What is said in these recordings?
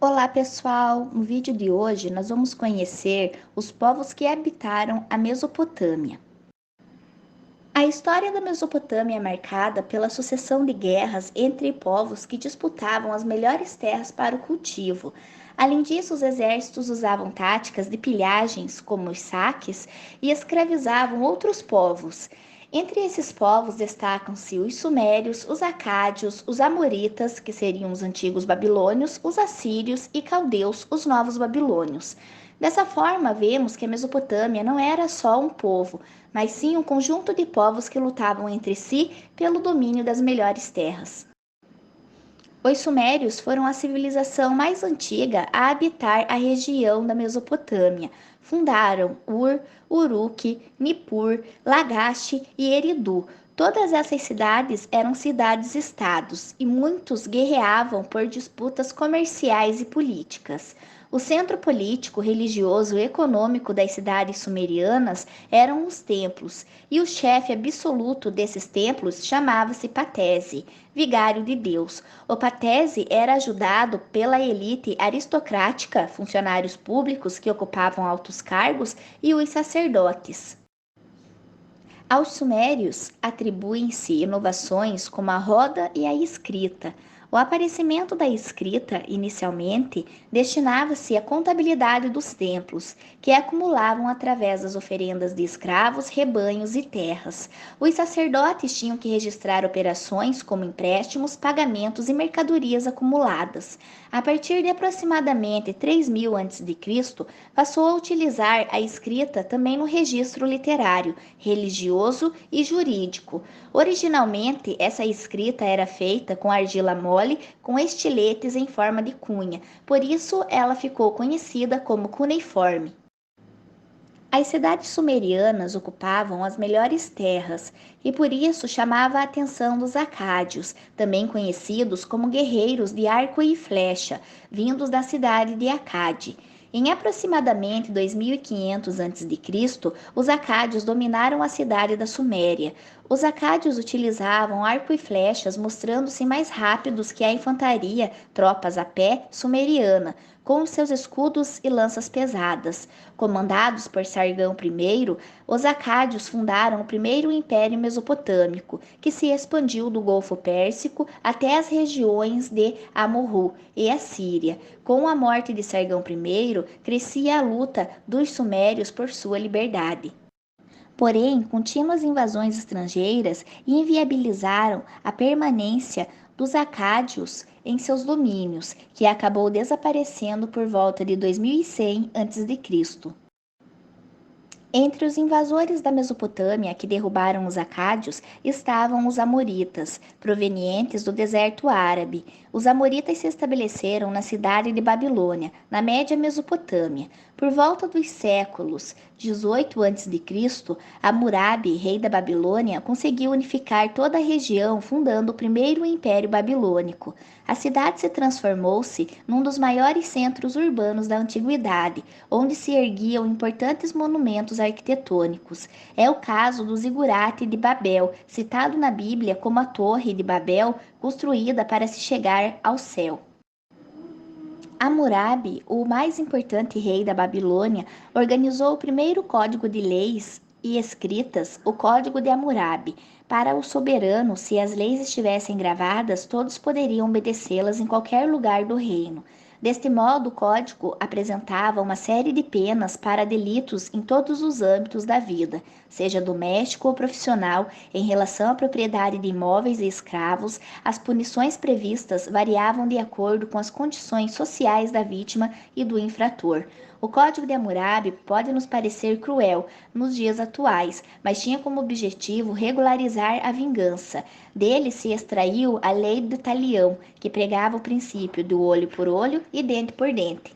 Olá pessoal, no vídeo de hoje nós vamos conhecer os povos que habitaram a Mesopotâmia. A história da Mesopotâmia é marcada pela sucessão de guerras entre povos que disputavam as melhores terras para o cultivo. Além disso, os exércitos usavam táticas de pilhagens, como os saques, e escravizavam outros povos. Entre esses povos destacam-se os sumérios, os acádios, os amoritas, que seriam os antigos babilônios, os assírios e caldeus, os novos babilônios. Dessa forma, vemos que a Mesopotâmia não era só um povo, mas sim um conjunto de povos que lutavam entre si pelo domínio das melhores terras. Os sumérios foram a civilização mais antiga a habitar a região da Mesopotâmia. Fundaram Ur, Uruk, Nippur, Lagash e Eridu. Todas essas cidades eram cidades-estados e muitos guerreavam por disputas comerciais e políticas. O centro político, religioso e econômico das cidades sumerianas eram os templos, e o chefe absoluto desses templos chamava-se Patese, vigário de Deus. O Patese era ajudado pela elite aristocrática, funcionários públicos que ocupavam altos cargos, e os sacerdotes. Aos sumérios atribuem-se inovações como a roda e a escrita. O aparecimento da escrita, inicialmente, destinava-se à contabilidade dos templos, que acumulavam através das oferendas de escravos, rebanhos e terras. Os sacerdotes tinham que registrar operações como empréstimos, pagamentos e mercadorias acumuladas. A partir de aproximadamente 3000 a.C., passou a utilizar a escrita também no registro literário, religioso e jurídico. Originalmente, essa escrita era feita com argila mole com estiletes em forma de cunha, por isso ela ficou conhecida como cuneiforme. As cidades sumerianas ocupavam as melhores terras e por isso chamava a atenção dos acádios, também conhecidos como guerreiros de arco e flecha, vindos da cidade de Acade. Em aproximadamente 2500 a.C., os acádios dominaram a cidade da Suméria. Os acádios utilizavam arco e flechas, mostrando-se mais rápidos que a infantaria, tropas a pé, sumeriana, com seus escudos e lanças pesadas. Comandados por Sargão I, os acádios fundaram o primeiro império mesopotâmico, que se expandiu do Golfo Pérsico até as regiões de Amurru e a Síria. Com a morte de Sargão I, crescia a luta dos sumérios por sua liberdade. Porém, contínuas invasões estrangeiras inviabilizaram a permanência dos acádios em seus domínios, que acabou desaparecendo por volta de 2100 a.C. Entre os invasores da Mesopotâmia que derrubaram os acádios estavam os amoritas, provenientes do deserto árabe. Os amoritas se estabeleceram na cidade de Babilônia, na média Mesopotâmia. Por volta dos séculos 18 a.C., Hammurabi, rei da Babilônia, conseguiu unificar toda a região, fundando o primeiro império babilônico. A cidade se transformou-se num dos maiores centros urbanos da antiguidade, onde se erguiam importantes monumentos arquitetônicos. É o caso do zigurate de Babel, citado na Bíblia como a Torre de Babel, construída para se chegar ao céu. Hammurabi, o mais importante rei da Babilônia, organizou o primeiro código de leis e escritas, o Código de Hammurabi. Para o soberano, se as leis estivessem gravadas, todos poderiam obedecê-las em qualquer lugar do reino. Deste modo, o código apresentava uma série de penas para delitos em todos os âmbitos da vida, seja doméstico ou profissional, em relação à propriedade de imóveis e escravos. As punições previstas variavam de acordo com as condições sociais da vítima e do infrator. O Código de Hammurabi pode nos parecer cruel nos dias atuais, mas tinha como objetivo regularizar a vingança. Dele se extraiu a Lei do Talião, que pregava o princípio do olho por olho e dente por dente.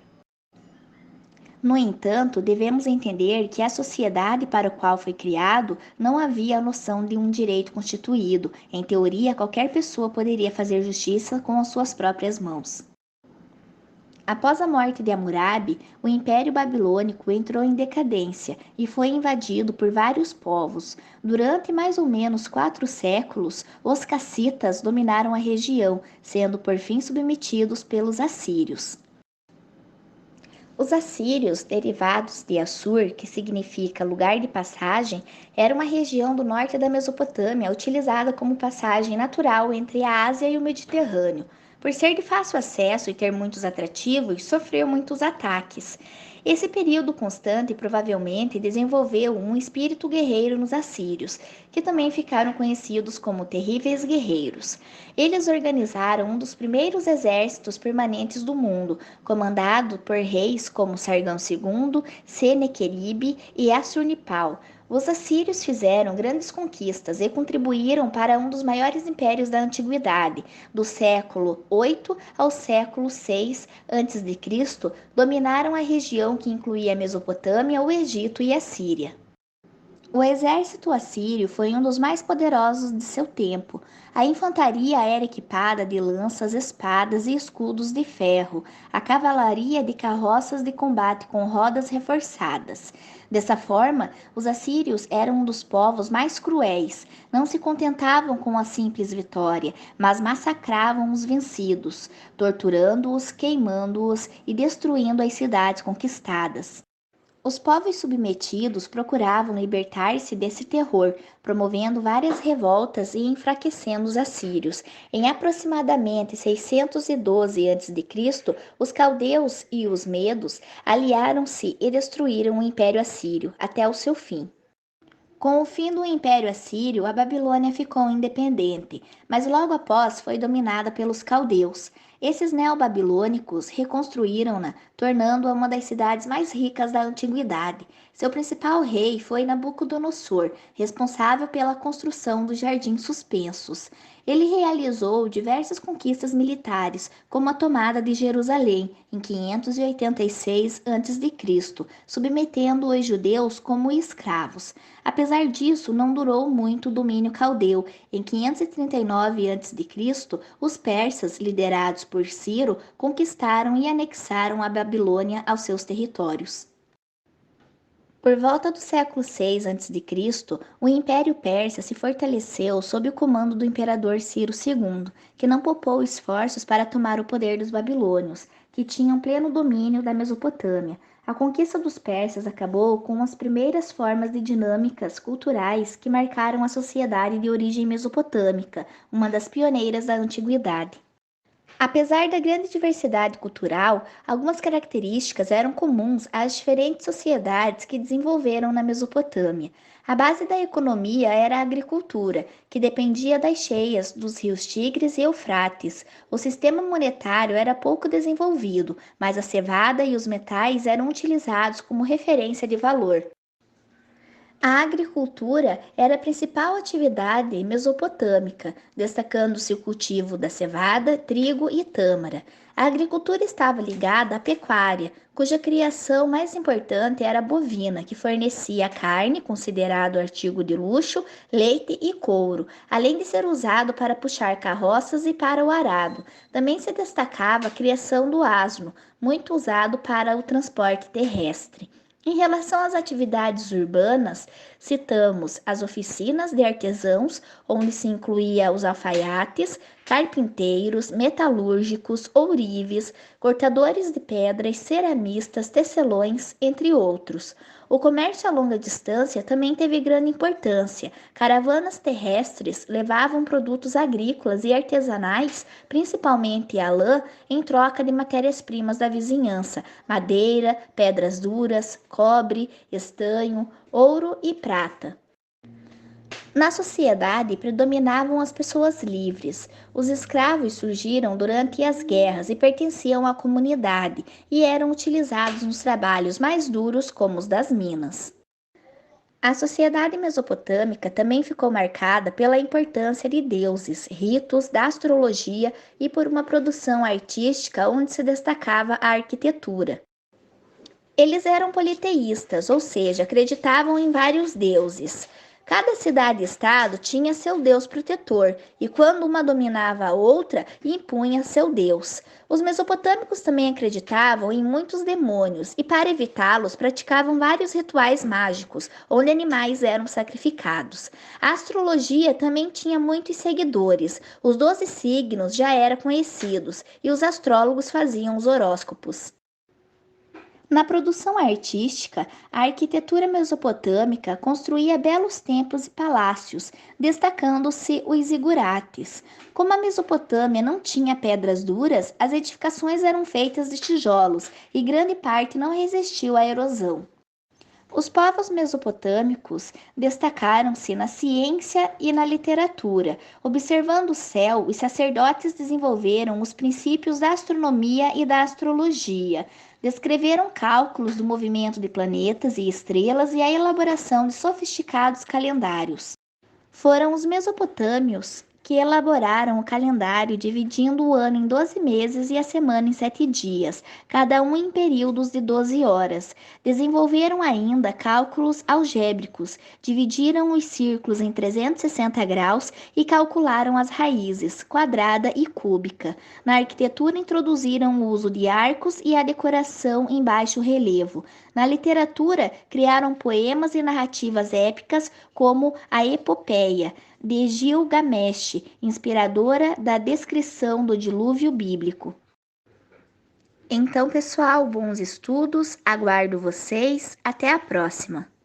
No entanto, devemos entender que a sociedade para a qual foi criado não havia a noção de um direito constituído. Em teoria, qualquer pessoa poderia fazer justiça com as suas próprias mãos. Após a morte de Hammurabi, o Império Babilônico entrou em decadência e foi invadido por vários povos. Durante mais ou menos 4 séculos, os cassitas dominaram a região, sendo por fim submetidos pelos assírios. Os assírios, derivados de Assur, que significa lugar de passagem, era uma região do norte da Mesopotâmia utilizada como passagem natural entre a Ásia e o Mediterrâneo. Por ser de fácil acesso e ter muitos atrativos, sofreu muitos ataques. Esse período constante provavelmente desenvolveu um espírito guerreiro nos assírios, que também ficaram conhecidos como terríveis guerreiros. Eles organizaram um dos primeiros exércitos permanentes do mundo, comandado por reis como Sargão II, Senequeribe e Assurbanipal. Os assírios fizeram grandes conquistas e contribuíram para um dos maiores impérios da antiguidade. Do século VIII ao século VI a.C., dominaram a região que incluía a Mesopotâmia, o Egito e a Síria. O exército assírio foi um dos mais poderosos de seu tempo. A infantaria era equipada de lanças, espadas e escudos de ferro, a cavalaria de carroças de combate com rodas reforçadas. Dessa forma, os assírios eram um dos povos mais cruéis. Não se contentavam com a simples vitória, mas massacravam os vencidos, torturando-os, queimando-os e destruindo as cidades conquistadas. Os povos submetidos procuravam libertar-se desse terror, promovendo várias revoltas e enfraquecendo os assírios. Em aproximadamente 612 a.C., os caldeus e os medos aliaram-se e destruíram o Império Assírio até o seu fim. Com o fim do Império Assírio, a Babilônia ficou independente, mas logo após foi dominada pelos caldeus. Esses neobabilônicos reconstruíram-na, tornando-a uma das cidades mais ricas da antiguidade. Seu principal rei foi Nabucodonosor, responsável pela construção dos jardins suspensos. Ele realizou diversas conquistas militares, como a tomada de Jerusalém em 586 a.C., submetendo os judeus como escravos. Apesar disso, não durou muito o domínio caldeu. Em 539 a.C., os persas, liderados por Ciro, conquistaram e anexaram a Babilônia aos seus territórios. Por volta do século VI a.C., o Império Persa se fortaleceu sob o comando do imperador Ciro II, que não poupou esforços para tomar o poder dos babilônios, que tinham pleno domínio da Mesopotâmia. A conquista dos persas acabou com as primeiras formas de dinâmicas culturais que marcaram a sociedade de origem mesopotâmica, uma das pioneiras da antiguidade. Apesar da grande diversidade cultural, algumas características eram comuns às diferentes sociedades que desenvolveram na Mesopotâmia. A base da economia era a agricultura, que dependia das cheias dos rios Tigres e Eufrates. O sistema monetário era pouco desenvolvido, mas a cevada e os metais eram utilizados como referência de valor. A agricultura era a principal atividade mesopotâmica, destacando-se o cultivo da cevada, trigo e tâmara. A agricultura estava ligada à pecuária, cuja criação mais importante era a bovina, que fornecia carne, considerado artigo de luxo, leite e couro, além de ser usado para puxar carroças e para o arado. Também se destacava a criação do asno, muito usado para o transporte terrestre. Em relação às atividades urbanas, citamos as oficinas de artesãos, onde se incluía os alfaiates, carpinteiros, metalúrgicos, ourives, cortadores de pedras, ceramistas, tecelões, entre outros. O comércio a longa distância também teve grande importância. Caravanas terrestres levavam produtos agrícolas e artesanais, principalmente a lã, em troca de matérias-primas da vizinhança, madeira, pedras duras, cobre, estanho, ouro e prata. Na sociedade predominavam as pessoas livres. Os escravos surgiram durante as guerras e pertenciam à comunidade e eram utilizados nos trabalhos mais duros, como os das minas. A sociedade mesopotâmica também ficou marcada pela importância de deuses, ritos, da astrologia e por uma produção artística onde se destacava a arquitetura. Eles eram politeístas, ou seja, acreditavam em vários deuses. Cada cidade-estado tinha seu deus protetor, e quando uma dominava a outra, impunha seu deus. Os mesopotâmicos também acreditavam em muitos demônios, e para evitá-los, praticavam vários rituais mágicos, onde animais eram sacrificados. A astrologia também tinha muitos seguidores. Os 12 signos já eram conhecidos, e os astrólogos faziam os horóscopos. Na produção artística, a arquitetura mesopotâmica construía belos templos e palácios, destacando-se os zigurates. Como a Mesopotâmia não tinha pedras duras, as edificações eram feitas de tijolos e grande parte não resistiu à erosão. Os povos mesopotâmicos destacaram-se na ciência e na literatura. Observando o céu, os sacerdotes desenvolveram os princípios da astronomia e da astrologia. Descreveram cálculos do movimento de planetas e estrelas e a elaboração de sofisticados calendários. Foram os mesopotâmios que elaboraram o calendário dividindo o ano em 12 meses e a semana em 7 dias, cada um em períodos de 12 horas. Desenvolveram ainda cálculos algébricos, dividiram os círculos em 360 graus e calcularam as raízes, quadrada e cúbica. Na arquitetura introduziram o uso de arcos e a decoração em baixo relevo. Na literatura, criaram poemas e narrativas épicas como a Epopeia de Gilgamesh, inspiradora da descrição do dilúvio bíblico. Então, pessoal, bons estudos, aguardo vocês, até a próxima!